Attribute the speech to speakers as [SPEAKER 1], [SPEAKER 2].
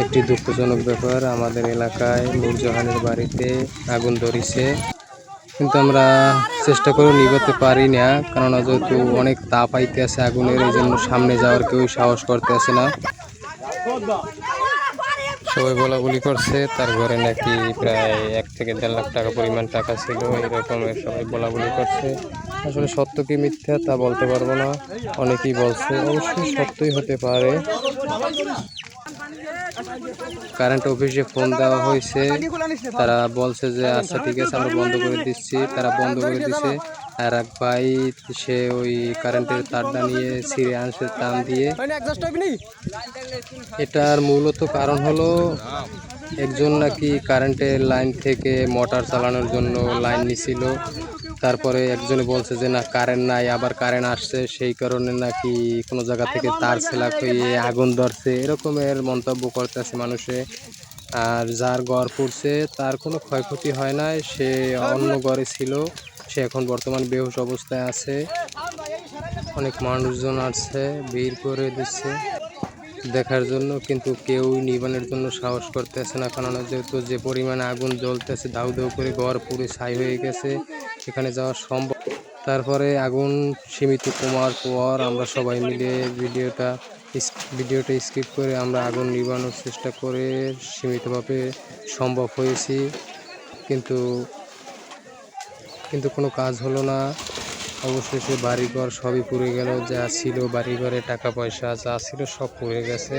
[SPEAKER 1] একটি দুঃখজনক ব্যাপার, আমাদের এলাকায় নূরজাহানের বাড়িতে আগুন ধরিছে, কিন্তু আমরা চেষ্টা করে নিভাতে পারি না, কেননা যেহেতু অনেক তাপ আইতে আছে আগুনের, এই জন্য সামনে যাওয়ার কেউই সাহস করতে আসে না। সবাই বলাবলি করছে তার ঘরে নাকি প্রায় 1 থেকে 1.5 লাখ টাকা পরিমাণ টাকা ছিল, এরকমের সবাই বলাবলি করছে। আসলে সত্য কি মিথ্যা তা বলতে পারবো না, অনেকেই বলছে, অবশ্যই সত্যই হতে পারে। কারেন্ট অফিসে ফোন দেওয়া হয়েছে, তারা বলছে যে আচ্ছা ঠিক আছে আমরা বন্ধ করে দিচ্ছি, তারা বন্ধ করে দিছে। আর এক ভাই সে ওই কারেন্টের তারটা নিয়ে ছিঁড়ে আনছে টান দিয়ে। এটার মূলত কারণ হলো একজন নাকি কারেন্টের লাইন থেকে মোটর চালানোর জন্য লাইন নিছিল, তারপরে একজনে বলছে যে না কারেন্ট নাই, আবার কারেন্ট আসছে, সেই কারণে নাকি কোনো জায়গা থেকে তার ছেলা হয়ে আগুন ধরছে, এরকমের মন্তব্য করতেছে মানুষে। আর যার ঘর পড়ছে তার কোনো ক্ষয়ক্ষতি হয় নাই, সে অন্য ঘরে ছিল, সে এখন বর্তমান বেহুশ অবস্থায় আছে। অনেক মানুষজন আসছে, ভিড় করে দিচ্ছে দেখার জন্য, কিন্তু কেউ নিবানের জন্য সাহস করতেছে না, কেননা যেহেতু যে পরিমাণে আগুন জ্বলতেছে, দাউ দাউ করে ঘর পুরো ছাই হয়ে গেছে, সেখানে যাওয়া সম্ভব। তারপরে আগুন সীমিত কমার পর আমরা সবাই মিলে ভিডিওটা স্কিপ করে আমরা আগুন নিবানোর চেষ্টা করে সীমিতভাবে সম্ভব হয়েছি, কিন্তু কোনো কাজ হলো না। অবশেষে বাড়িঘর সবই পুড়ে গেল, যা ছিল বাড়িঘরে টাকা পয়সা যা ছিল সব পুড়ে গেছে।